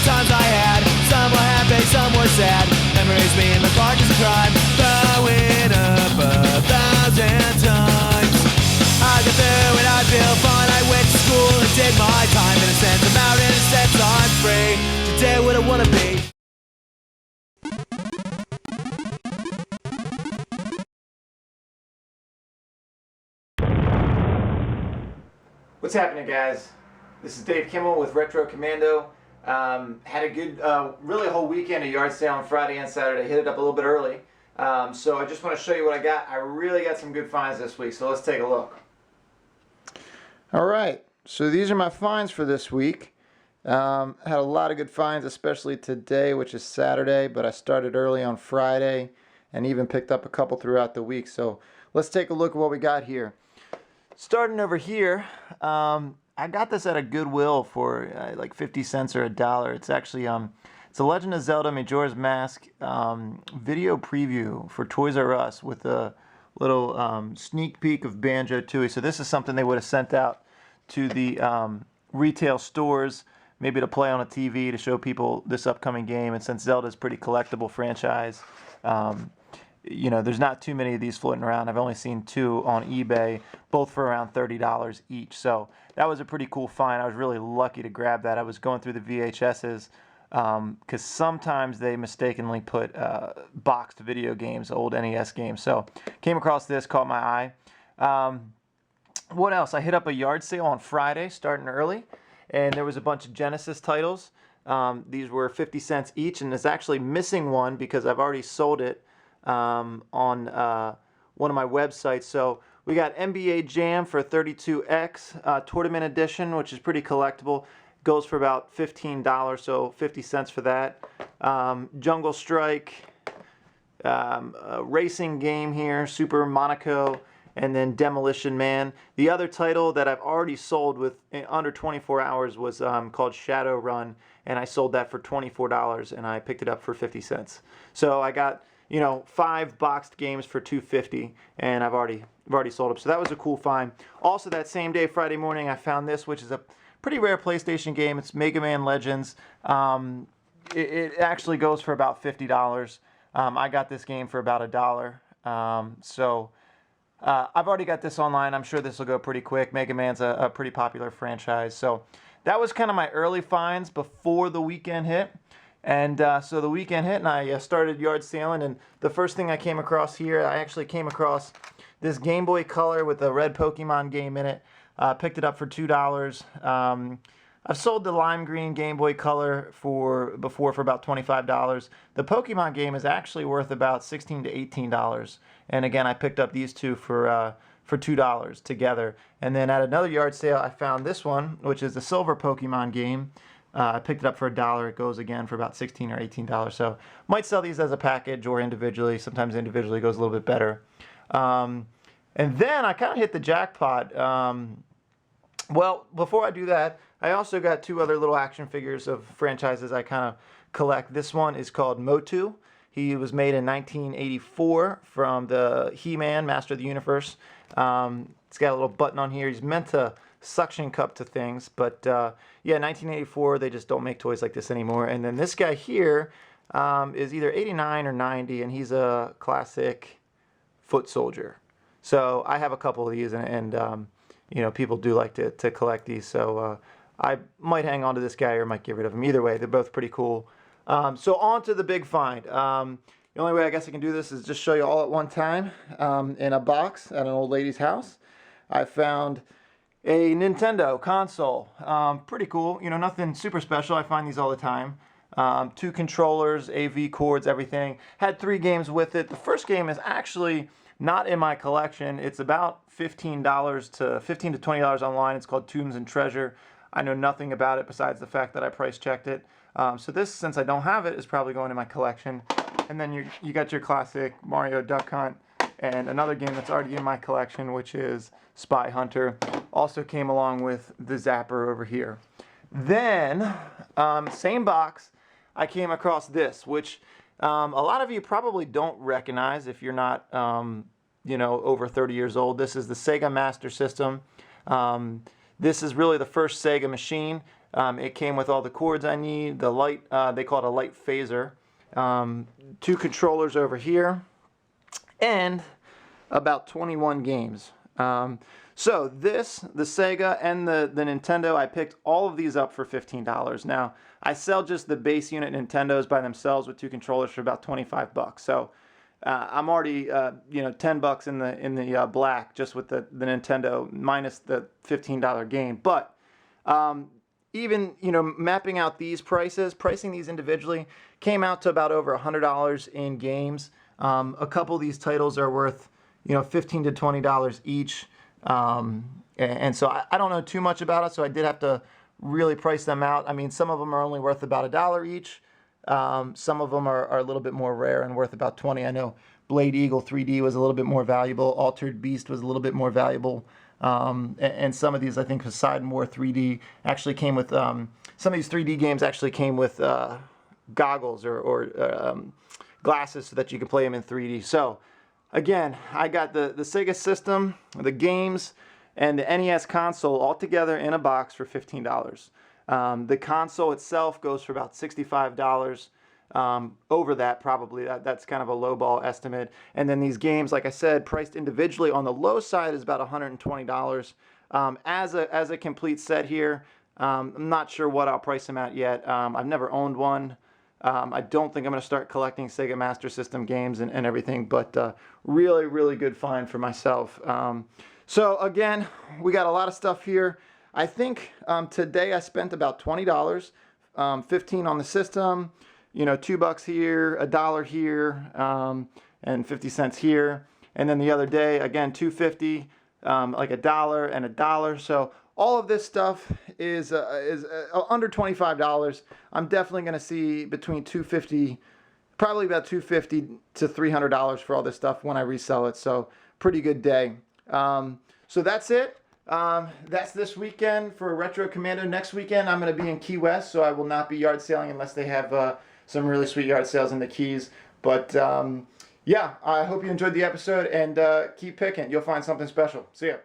times I had, some were happy, some were sad. Memories me in my partners in crime, throwing up 1,000 times. I got through and I feel fine. I went to school and did my time. In a sense I'm out, in a sense I'm free to do what I wanna be. What's happening, guys? This is Dave Kimmel with Retro Commando. Had a good, really a whole weekend of yard sale on Friday and Saturday. Hit it up a little bit early. So I just want to show you what I got. I really got some good finds this week, so let's take a look. All right, so these are my finds for this week. Had a lot of good finds, especially today, which is Saturday, but I started early on Friday and even picked up a couple throughout the week. So let's take a look at what we got here. Starting over here, I got this at a Goodwill for like 50 cents or $1. It's actually it's a Legend of Zelda Majora's Mask video preview for Toys R Us with a little sneak peek of Banjo-Tooie. So this is something they would have sent out to the retail stores, maybe to play on a TV to show people this upcoming game. And since Zelda's a pretty collectible franchise, you know, there's not too many of these floating around. I've only seen 2 on eBay, both for around $30 each. So that was a pretty cool find. I was really lucky to grab that. I was going through the VHSs because sometimes they mistakenly put boxed video games, old NES games. So came across this, caught my eye. What else? I hit up a yard sale on Friday, starting early, and there was a bunch of Genesis titles. These were 50 cents each, and it's actually missing one because I've already sold it on one of my websites. So we got NBA Jam for 32X Tournament Edition, which is pretty collectible. Goes for about $15, so 50 cents for that. Jungle Strike, a racing game here, Super Monaco, and then Demolition Man. The other title that I've already sold with under 24 hours was called Shadow Run, and I sold that for $24, and I picked it up for 50 cents. So I got, you know, 5 boxed games for $2.50, and I've already sold them. So that was a cool find. Also, that same day, Friday morning, I found this, which is a pretty rare PlayStation game. It's Mega Man Legends. It actually goes for about $50. I got this game for about $1. So I've already got this online. I'm sure this will go pretty quick. Mega Man's a pretty popular franchise. So that was kind of my early finds before the weekend hit. And so the weekend hit, and I started yard sailing, and the first thing I came across here, I actually came across this Game Boy Color with a red Pokemon game in it. Picked it up for $2. I've sold the lime green Game Boy Color before for about $25. The Pokemon game is actually worth about $16 to $18. And again, I picked up these two for $2 together. And then at another yard sale, I found this one, which is the silver Pokemon game. I picked it up for $1. It goes again for about $16 or $18. So might sell these as a package or individually. Sometimes individually goes a little bit better. And then I kind of hit the jackpot. Well, before I do that, I also got 2 other little action figures of franchises I kind of collect. This one is called Motu. He was made in 1984 from the He-Man, Master of the Universe. It's got a little button on here. He's meant to suction cup to things, but yeah, 1984, they just don't make toys like this anymore. And then this guy here is either 89 or 90, and he's a classic foot soldier. So I have a couple of these, and you know, people do like to collect these, so I might hang on to this guy or might get rid of him. Either way, they're both pretty cool. So on to the big find. The only way I guess I can do this is just show you all at one time. In a box at an old lady's house, I found a Nintendo console. Pretty cool. You know, nothing super special. I find these all the time. 2 controllers, AV cords, everything. Had 3 games with it. The first game is actually not in my collection. It's about $15 to $20 online. It's called Tombs and Treasure. I know nothing about it besides the fact that I price checked it. So this, since I don't have it, is probably going in my collection. And then you got your classic Mario Duck Hunt, and another game that's already in my collection, which is Spy Hunter. Also came along with the Zapper over here. Then, same box, I came across this, which a lot of you probably don't recognize if you're not, you know, over 30 years old. This is the Sega Master System. This is really the first Sega machine. It came with all the cords I need, the light, they call it a light phaser, 2 controllers over here, and about 21 games. So this, the Sega and the Nintendo, I picked all of these up for $15. Now, I sell just the base unit Nintendos by themselves with 2 controllers for about 25 bucks. So I'm already, $10 in the black just with the Nintendo minus the $15 game. But even, mapping out these prices, pricing these individually came out to about over $100 in games. A couple of these titles are worth, $15 to $20 each. And so I don't know too much about it, so I did have to really price them out. I mean, some of them are only worth about $1 each. Some of them are a little bit more rare and worth about 20. I know Blade Eagle 3D was a little bit more valuable. Altered Beast was a little bit more valuable. And some of these, I think, Poseidon War 3D actually came with, some of these 3D games actually came with goggles or glasses so that you can play them in 3D. So, again, I got the Sega system, the games, and the NES console all together in a box for $15. The console itself goes for about $65. Over that, probably. That's kind of a lowball estimate. And then these games, like I said, priced individually on the low side is about $120. As a complete set here, I'm not sure what I'll price them at yet. I've never owned one. I don't think I'm going to start collecting Sega Master System games and everything, but really, really good find for myself. So again, we got a lot of stuff here. I think today I spent about $20, $15 on the system, $2 here, $1 here, and 50 cents here. And then the other day, again, $2.50, like $1 and $1. So all of this stuff is under $25. I'm definitely going to see between $250, probably about $250 to $300 for all this stuff when I resell it. So pretty good day. So that's it. That's this weekend for Retro Commando. Next weekend I'm going to be in Key West, so I will not be yard selling unless they have some really sweet yard sales in the Keys. But yeah, I hope you enjoyed the episode, and keep picking. You'll find something special. See ya.